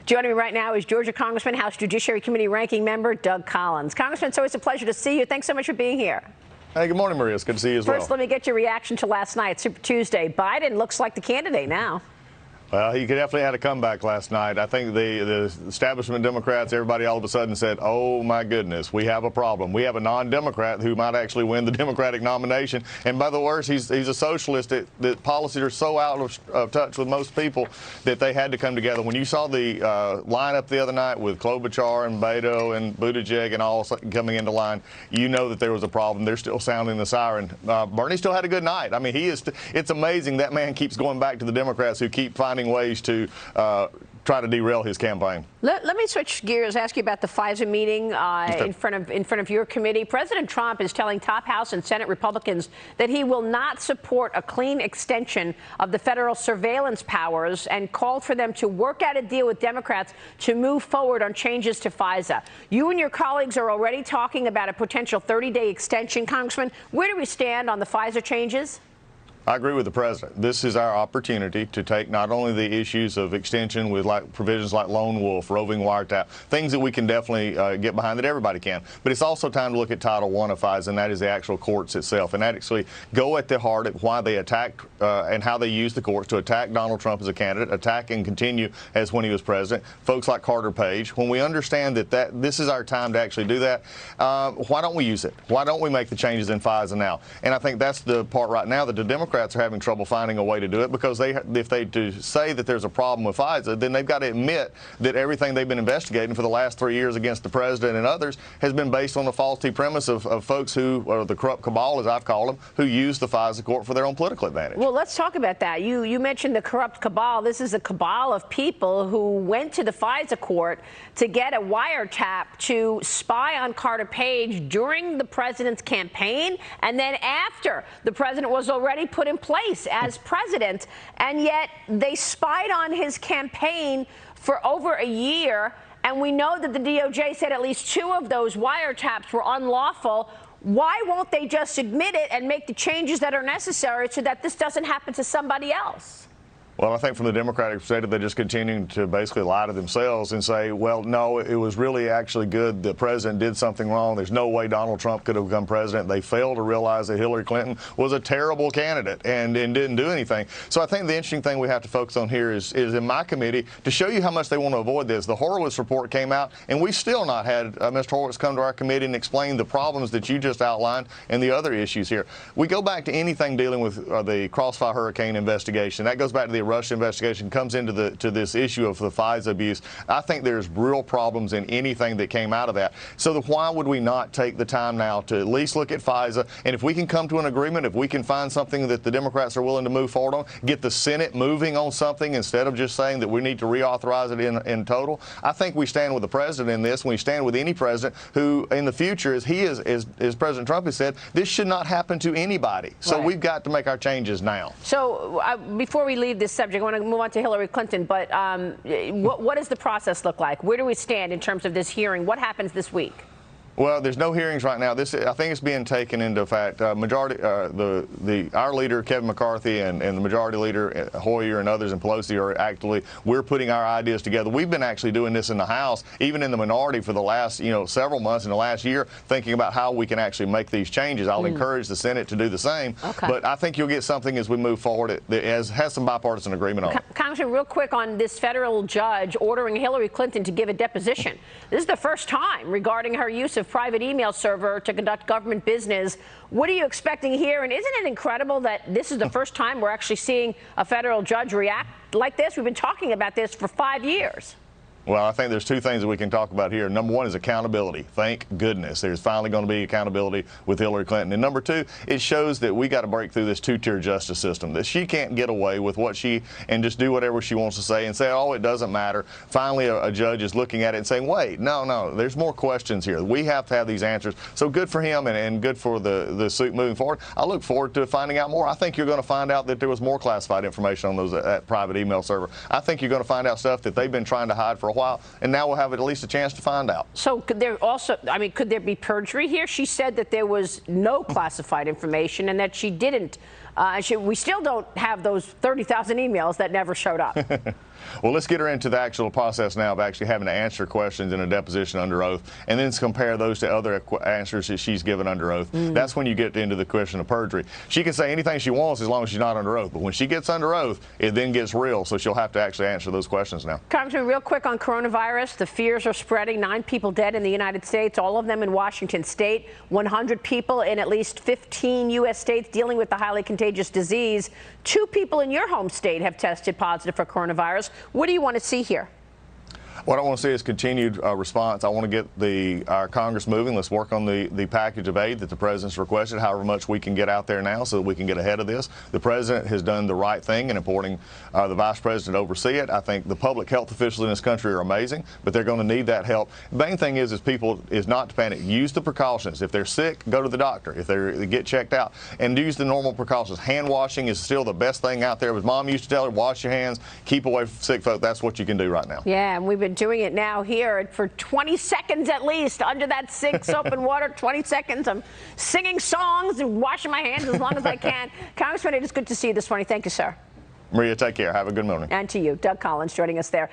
Joining me right now is Georgia Congressman, House Judiciary Committee Ranking Member Doug Collins. Congressman, it's always a pleasure to see you. Thanks so much for being here. Hey, good morning, Maria. It's good to see you as well. First, let me get your reaction to last night, Super Tuesday. Biden looks like the candidate now. Well, he definitely had a comeback last night. I think the establishment Democrats, everybody all of a sudden said, oh, my goodness, we have a problem. We have a non-Democrat who might actually win the Democratic nomination. And by the worst, he's a socialist. That policies are so out of touch with most people that they had to come together. When you saw the lineup the other night with Klobuchar and Beto and Buttigieg and all coming into line, you know that there was a problem. They're still sounding the siren. Bernie still had a good night. I mean, it's amazing that man keeps going back to the Democrats who keep finding ways to try to derail his campaign. Let me switch gears, ask you about the FISA meeting in front of your committee. President Trump is telling top House and Senate Republicans that he will not support a clean extension of the federal surveillance powers and called for them to work out a deal with Democrats to move forward on changes to FISA. You and your colleagues are already talking about a potential 30-day extension. Congressman, where do we stand on the FISA changes? I agree with the president. This is our opportunity to take not only the issues of extension with provisions like lone wolf, roving wiretap, things that we can definitely get behind that everybody can, but it's also time to look at Title I of FISA, and that is the actual courts itself, and actually go at the heart of why they attacked and how they used the courts to attack Donald Trump as a candidate, attack and continue as when he was president, folks like Carter Page. When we understand that this is our time to actually do that, why don't we use it? Why don't we make the changes in FISA now? And I think that's the part right now that the Democrats are having trouble finding a way to do it, because if they do say that there's a problem with FISA, then they've got to admit that everything they've been investigating for the last 3 years against the president and others has been based on the faulty premise of folks who are the corrupt cabal, as I've called them, who use the FISA court for their own political advantage. Well, let's talk about that. You mentioned the corrupt cabal. This is a cabal of people who went to the FISA court to get a wiretap to spy on Carter Page during the president's campaign and then after the president was already put in place as president, and yet they spied on his campaign for over a year, and we know that the DOJ said at least 2 of those wiretaps were unlawful. Why won't they just admit it and make the changes that are necessary so that this doesn't happen to somebody else? Well, I think from the Democratic perspective, they're just continuing to basically lie to themselves and say, well, no, it was really actually good. The president did something wrong. There's no way Donald Trump could have become president. They failed to realize that Hillary Clinton was a terrible candidate and didn't do anything. So I think the interesting thing we have to focus on here is in my committee, to show you how much they want to avoid this. The Horowitz report came out, and we've still not had Mr. Horowitz come to our committee and explain the problems that you just outlined and the other issues here. We go back to anything dealing with the Crossfire Hurricane investigation. That goes back to the Russia investigation, comes into this issue of the FISA abuse. I think there's real problems in anything that came out of that. So why would we not take the time now to at least look at FISA? And if we can come to an agreement, if we can find something that the Democrats are willing to move forward on, get the Senate moving on something instead of just saying that we need to reauthorize it in total, I think we stand with the president in this. We stand with any president who in the future, as President Trump has said, this should not happen to anybody. So right. We've got to make our changes now. So before we leave this subject, I want to move on to Hillary Clinton, but what does the process look like? Where do we stand in terms of this hearing? What happens this week? Well, there's no hearings right now. I think it's being taken into fact. Our leader Kevin McCarthy and the majority leader Hoyer and others and Pelosi are actively. We're putting our ideas together. We've been actually doing this in the House, even in the minority, for the last several months in the last year, thinking about how we can actually make these changes. I'll encourage the Senate to do the same. Okay. But I think you'll get something as we move forward that has some bipartisan agreement on it. Congressman, real quick on this federal judge ordering Hillary Clinton to give a deposition. This is the first time regarding her use of private email server to conduct government business. What are you expecting here? And isn't it incredible that this is the first time we're actually seeing a federal judge react like this? We've been talking about this for 5 years. Well, I think there's 2 things that we can talk about here. Number 1 is accountability. Thank goodness there's finally going to be accountability with Hillary Clinton. And number 2, it shows that we got to break through this 2-tier justice system, that she can't get away with what and just do whatever she wants to say and say, oh, it doesn't matter. Finally, a judge is looking at it and saying, wait, no, there's more questions here. We have to have these answers. So good for him and good for the suit moving forward. I look forward to finding out more. I think you're going to find out that there was more classified information on that private email server. I think you're going to find out stuff that they've been trying to hide for a while, and now we'll have at least a chance to find out. So could there be perjury here? She said that there was no classified information and that she didn't. We still don't have those 30,000 emails that never showed up. Well, let's get her into the actual process now of actually having to answer questions in a deposition under oath, and then compare those to other answers that she's given under oath. That's when you get into the question of perjury. She can say anything she wants as long as she's not under oath, but when she gets under oath, it then gets real, so she'll have to actually answer those questions now. Congressman, real quick on coronavirus. The fears are spreading. 9 people dead in the United States, all of them in Washington State. 100 people in at least 15 U.S. states dealing with the highly contagious disease. 2 people in your home state have tested positive for coronavirus. What do you want to see here? What I want to see is continued response. I want to get our Congress moving. Let's work on the package of aid that the President's requested, however much we can get out there now so that we can get ahead of this. The President has done the right thing in appointing the Vice President to oversee it. I think the public health officials in this country are amazing, but they're going to need that help. The main thing is people is not to panic. Use the precautions. If they're sick, go to the doctor. If they get checked out, and use the normal precautions. Hand washing is still the best thing out there. As Mom used to tell her, wash your hands, keep away from sick folk. That's what you can do right now. Yeah, and we've been doing it now here for 20 seconds at least under that sink, soap and water. 20 seconds. I'm singing songs and washing my hands as long as I can. Congressman, it is good to see you this morning. Thank you, sir. Maria, take care. Have a good morning. And to you, Doug Collins, joining us there.